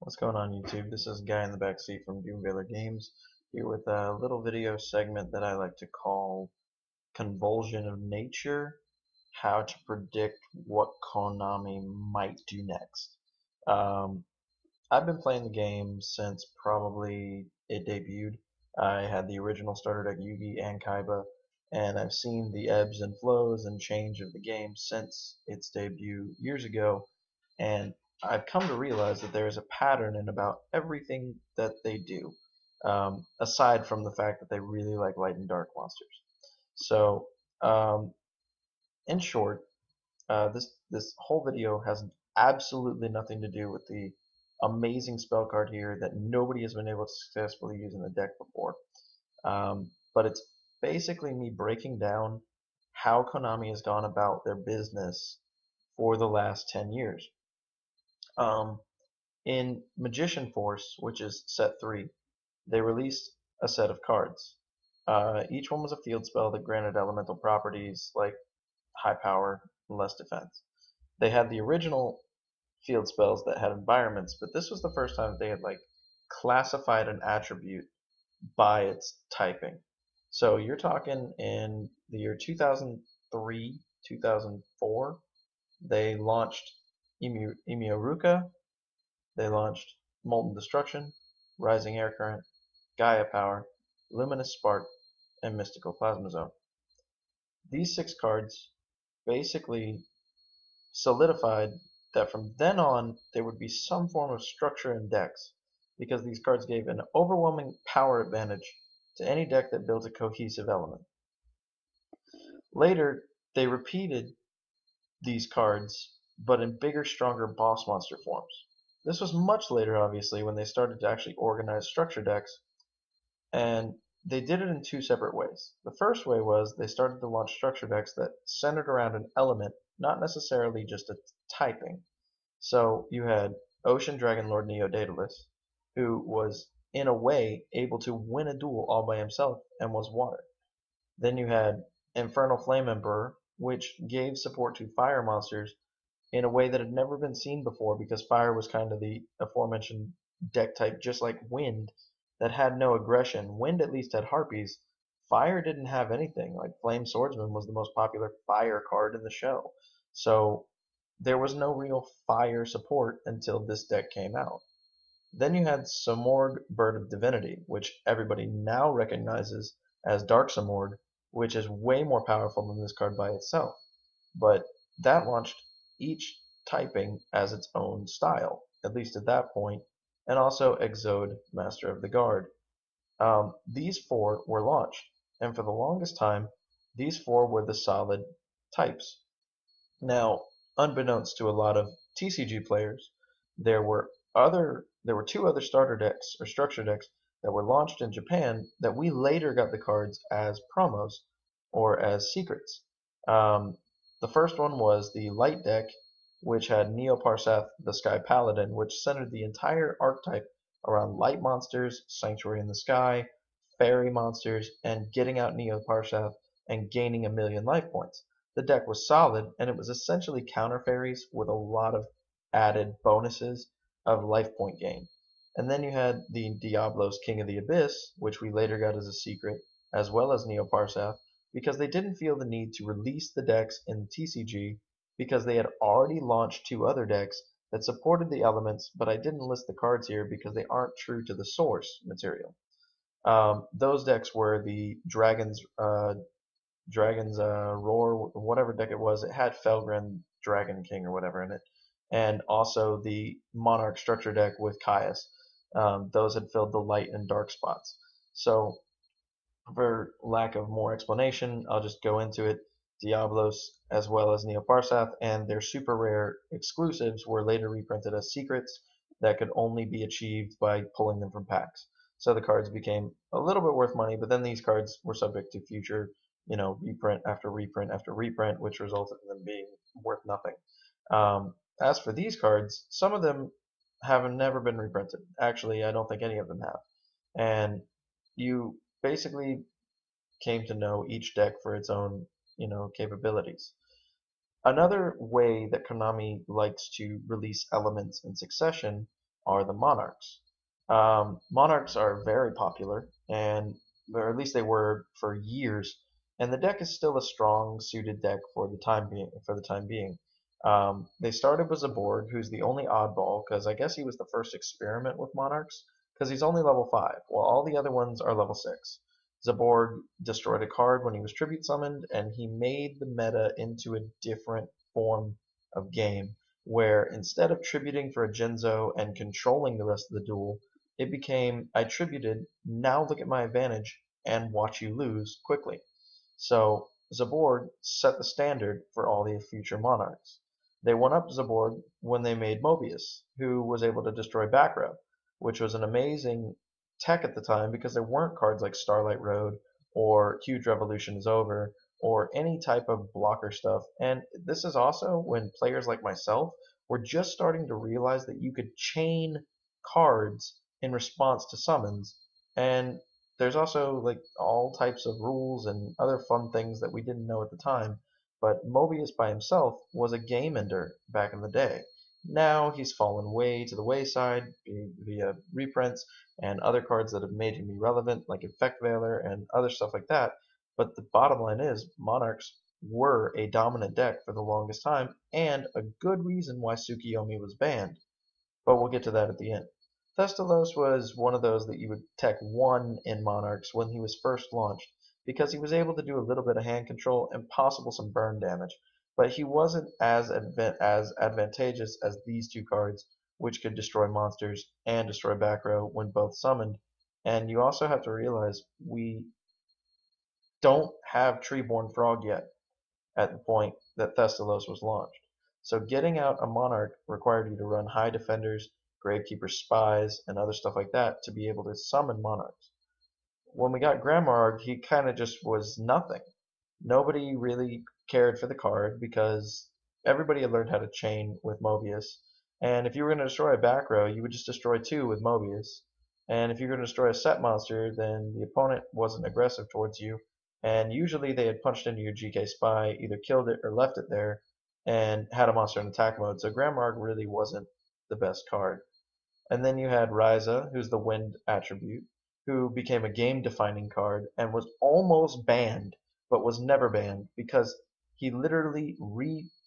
What's going on YouTube? This is Guy in the Backseat from Doom Games here with a little video segment that I like to call Convulsion of Nature, how to predict what Konami might do next. Um, I've been playing the game since probably it debuted. I had the original starter deck Yugi and Kaiba, and I've seen the ebbs and flows and change of the game since its debut years ago, and I've come to realize that there is a pattern in about everything that they do, aside from the fact that they really like light and dark monsters. So, um, in short, this whole video has absolutely nothing to do with the amazing spell card here that nobody has been able to successfully use in the deck before. But it's basically me breaking down how Konami has gone about their business for the last 10 years. Um, in Magician Force, which is set 3, they released a set of cards. Each one was a field spell that granted elemental properties like high power, less defense. They had the original field spells that had environments, but this was the first time they had like classified an attribute by its typing. So you're talking in the year 2003, 2004, they launched Emioruka, they launched Molten Destruction, Rising Air Current, Gaia Power, Luminous Spark, and Mystical Plasma Zone. These 6 cards basically solidified that from then on there would be some form of structure in decks, because these cards gave an overwhelming power advantage to any deck that built a cohesive element. Later, they repeated these cards, but in bigger, stronger boss monster forms. This was much later, obviously, when they started to actually organize structure decks, and they did it in 2 separate ways. The first way was they started to launch structure decks that centered around an element, not necessarily just a typing. So you had Ocean Dragon Lord Neo Daedalus, who was, in a way, able to win a duel all by himself and was water. Then you had Infernal Flame Emperor, which gave support to fire monsters in a way that had never been seen before, because fire was kind of the aforementioned deck type, just like wind, that had no aggression. Wind at least had harpies. Fire didn't have anything. Like Flame Swordsman was the most popular fire card in the show. So there was no real fire support until this deck came out. Then you had Samorg Bird of Divinity, which everybody now recognizes as Dark Samorg, which is way more powerful than this card by itself. But that launched each typing as its own style, at least at that point, and also Exode, Master of the Guard. These 4 were launched, and for the longest time, these 4 were the solid types. Now, unbeknownst to a lot of TCG players, there were 2 other starter decks or structure decks that were launched in Japan that we later got the cards as promos or as secrets. The first one was the Light deck, which had Neo Parsath, the Sky Paladin, which centered the entire archetype around light monsters, Sanctuary in the Sky, fairy monsters, and getting out Neo Parsath and gaining 1,000,000 life points. The deck was solid, and it was essentially counter fairies with a lot of added bonuses of life point gain. And then you had the Diablos King of the Abyss, which we later got as a secret, as well as Neo Parsath, because they didn't feel the need to release the decks in TCG, because they had already launched 2 other decks that supported the elements, but I didn't list the cards here because they aren't true to the source material. Those decks were the Dragon's Roar, whatever deck it was. It had Felgren, Dragon King, or whatever in it, and also the Monarch structure deck with Caius. Those had filled the light and dark spots. So, for lack of more explanation, I'll just go into it. Diablos, as well as Neo Parsath, and their super rare exclusives were later reprinted as secrets that could only be achieved by pulling them from packs. So the cards became a little bit worth money, but then these cards were subject to future, reprint after reprint after reprint, which resulted in them being worth nothing. As for these cards, some of them have never been reprinted. Actually, I don't think any of them have. And you basically came to know each deck for its own, capabilities. Another way that Konami likes to release elements in succession are the Monarchs. Monarchs are very popular, or at least they were for years, and the deck is still a strong suited deck for the time being. They started with Zaborg, who's the only oddball because I guess he was the first experiment with Monarchs because he's only level 5, while all the other ones are level 6. Zaborg destroyed a card when he was tribute summoned, and he made the meta into a different form of game, where instead of tributing for a Genzo and controlling the rest of the duel, it became I tributed, now look at my advantage, and watch you lose quickly. So Zaborg set the standard for all the future monarchs. They went up Zaborg when they made Mobius, who was able to destroy back row, which was an amazing tech at the time because there weren't cards like Starlight Road or Huge Revolution is Over or any type of blocker stuff. And this is also when players like myself were just starting to realize that you could chain cards in response to summons. And there's also like all types of rules and other fun things that we didn't know at the time. But Mobius by himself was a game ender back in the day. Now he's fallen way to the wayside via reprints and other cards that have made him irrelevant, like Effect Veiler and other stuff like that. But the bottom line is, Monarchs were a dominant deck for the longest time, and a good reason why Tsukiyomi was banned. But we'll get to that at the end. Thestalos was one of those that you would tech 1 in Monarchs when he was first launched, because he was able to do a little bit of hand control and possible some burn damage, but he wasn't as advantageous as these two cards, which could destroy monsters and destroy back row when both summoned. And you also have to realize we don't have Treeborn Frog yet at the point that Thestalos was launched. So getting out a Monarch required you to run High Defenders, Gravekeeper Spies, and other stuff like that to be able to summon Monarchs. When we got Gramarg, he kind of just was nothing. Nobody really cared for the card because everybody had learned how to chain with Mobius. And if you were going to destroy a back row, you would just destroy 2 with Mobius. And if you were going to destroy a set monster, then the opponent wasn't aggressive towards you. And usually they had punched into your GK Spy, either killed it or left it there, and had a monster in attack mode. So Gramarg really wasn't the best card. And then you had Ryza, who's the wind attribute, who became a game-defining card and was almost banned, but was never banned because he literally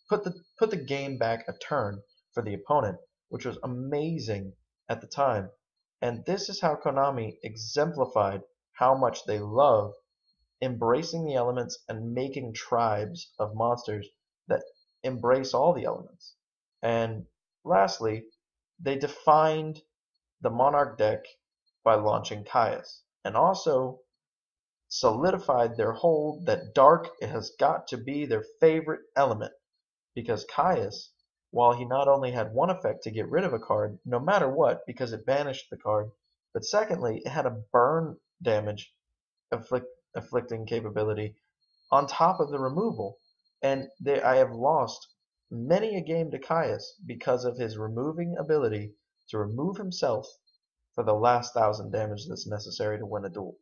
put the game back a turn for the opponent, which was amazing at the time. And this is how Konami exemplified how much they love embracing the elements and making tribes of monsters that embrace all the elements. And lastly, they defined the Monarch deck by launching Caius, and also solidified their hold that dark has got to be their favorite element, because Caius, while he not only had one effect to get rid of a card, no matter what, because it banished the card, but secondly, it had a burn damage afflicting capability on top of the removal. And I have lost many a game to Caius because of his removing ability to remove himself for the last 1,000 damage that's necessary to win a duel.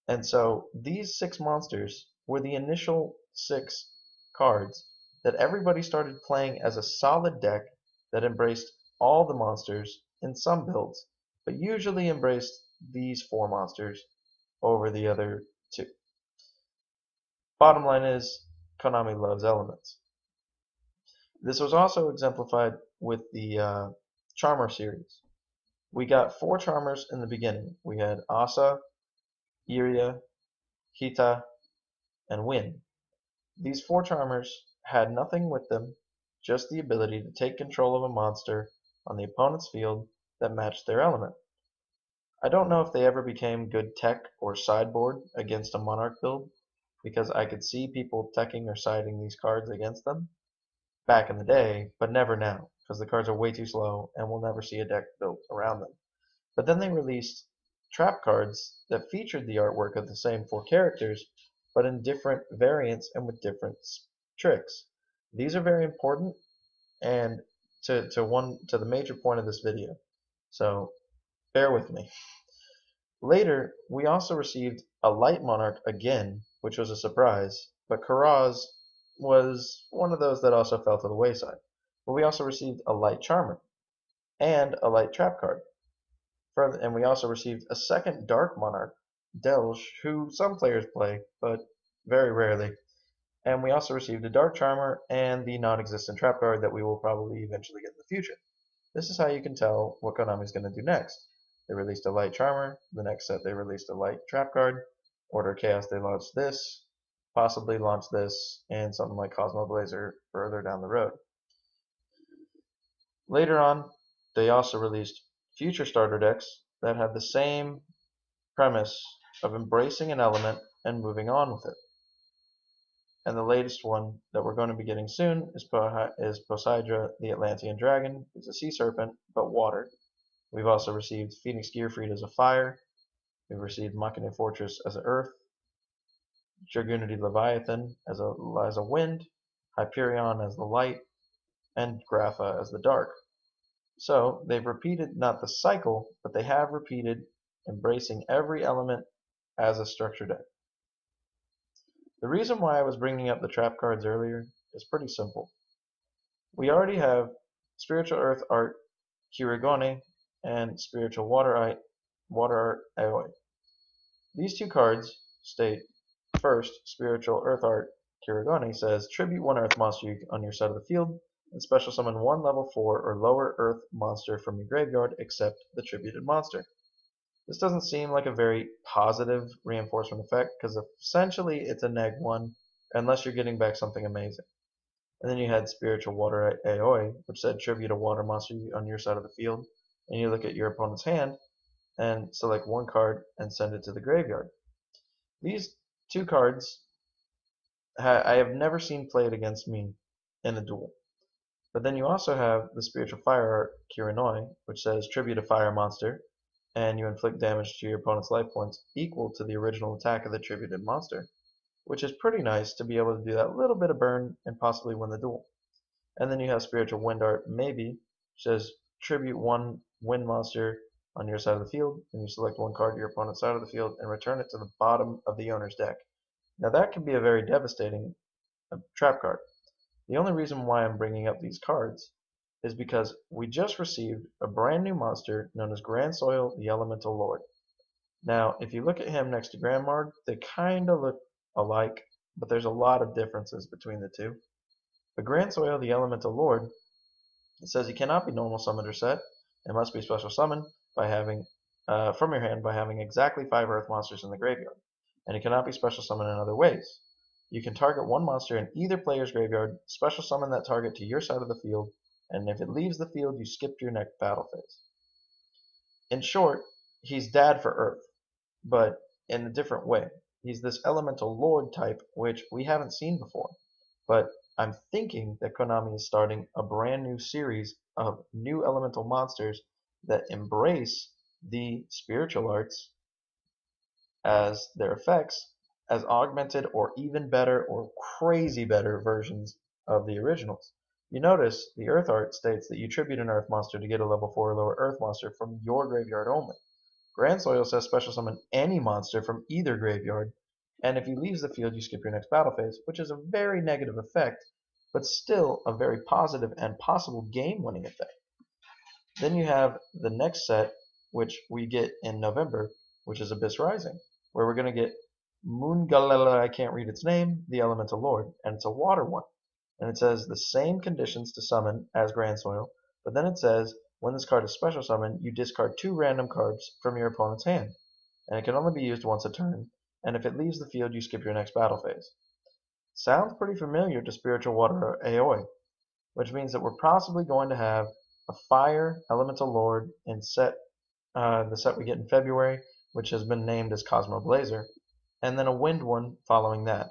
And so these 6 monsters were the initial 6 cards that everybody started playing as a solid deck that embraced all the monsters in some builds, but usually embraced these 4 monsters over the other 2. Bottom line is, Konami loves elements. This was also exemplified with the Charmer series. We got 4 Charmers in the beginning. We had Asa, Iria, Hita, and Win. These 4 Charmers had nothing with them, just the ability to take control of a monster on the opponent's field that matched their element. I don't know if they ever became good tech or sideboard against a Monarch build, because I could see people teching or siding these cards against them back in the day, but never now, because the cards are way too slow and we'll never see a deck built around them. But then they released trap cards that featured the artwork of the same 4 characters, but in different variants and with different tricks. These are very important and to the major point of this video. So bear with me. Later, we also received a Light Monarch again, which was a surprise, but Karaz was one of those that also fell to the wayside. But we also received a Light Charmer. and a light trap card. Further, and we also received a second Dark Monarch, Delge, who some players play, but very rarely. And we also received a Dark Charmer and the non-existent trap card that we will probably eventually get in the future. This is how you can tell what Konami's going to do next. They released a light Charmer, the next set they released a light trap card, Order Chaos they launched this, possibly launch this, and something like Cosmo Blazer further down the road. Later on, they also released future starter decks that had the same premise of embracing an element and moving on with it. And the latest one that we're going to be getting soon is Poseidra, the Atlantean Dragon. It's a sea serpent, but water. We've also received Phoenix Gearfried as a fire. We've received Machina Fortress as an earth. Dragunity Leviathan as a wind. Hyperion as the light. And Grapha as the dark. So they've repeated not the cycle, but they have repeated embracing every element as a structure deck. The reason why I was bringing up the trap cards earlier is pretty simple. We already have Spiritual Earth Art Kirigone and Spiritual Water Art Aoi. These two cards state, first, Spiritual Earth Art Kirigone says, tribute one Earth monster on your side of the field, and special summon one level 4 or lower Earth monster from your graveyard except the tributed monster. This doesn't seem like a very positive reinforcement effect because essentially it's a -1 unless you're getting back something amazing. And then you had Spiritual Water Aoi, which said tribute a water monster on your side of the field, and you look at your opponent's hand and select one card and send it to the graveyard. These two cards I have never seen played against me in a duel. But then you also have the Spiritual Fire Art Kirinoi, which says tribute a fire monster, and you inflict damage to your opponent's life points equal to the original attack of the tributed monster, which is pretty nice to be able to do that little bit of burn and possibly win the duel. And then you have Spiritual Wind Art Maybe, which says tribute one wind monster on your side of the field, and you select one card to your opponent's side of the field and return it to the bottom of the owner's deck. Now that can be a very devastating trap card. The only reason why I'm bringing up these cards is because we just received a brand new monster known as Grand Soil, the Elemental Lord. Now, if you look at him next to Grandmard, they kind of look alike, but there's a lot of differences between the two. But Grand Soil, the Elemental Lord, it says he cannot be normal summoned or set. It must be special summoned by having from your hand by having exactly 5 Earth monsters in the graveyard, and it cannot be special summoned in other ways. You can target one monster in either player's graveyard, special summon that target to your side of the field, and if it leaves the field, you skip your next battle phase. In short, he's Dad for Earth, but in a different way. He's this Elemental Lord type, which we haven't seen before. But I'm thinking that Konami is starting a brand new series of new elemental monsters that embrace the spiritual arts as their effects as augmented or even better or crazy better versions of the originals. You notice the Earth Art states that you tribute an Earth monster to get a level 4 or lower Earth monster from your graveyard only. Grand Soil says special summon any monster from either graveyard, and if he leaves the field you skip your next battle phase, which is a very negative effect, but still a very positive and possible game-winning effect. Then you have the next set, which we get in November, which is Abyss Rising, where we're going to get Moongalala, I can't read its name, the Elemental Lord, and it's a water one. And it says the same conditions to summon as Grand Soil, but then it says when this card is special summoned, you discard 2 random cards from your opponent's hand, and it can only be used once a turn, and if it leaves the field, you skip your next battle phase. Sounds pretty familiar to Spiritual Water Aoi, which means that we're possibly going to have a Fire Elemental Lord in the set we get in February, which has been named as Cosmo Blazer, and then a Wind one following that,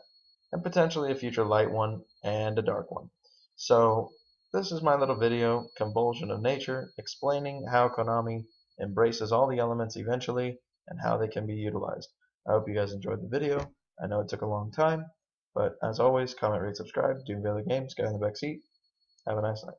and potentially a future Light one and a Dark one. So this is my little video, Convulsion of Nature, explaining how Konami embraces all the elements eventually and how they can be utilized. I hope you guys enjoyed the video. I know it took a long time, but as always, comment, rate, subscribe, Doom Valley Games, guy in the back seat. Have a nice night.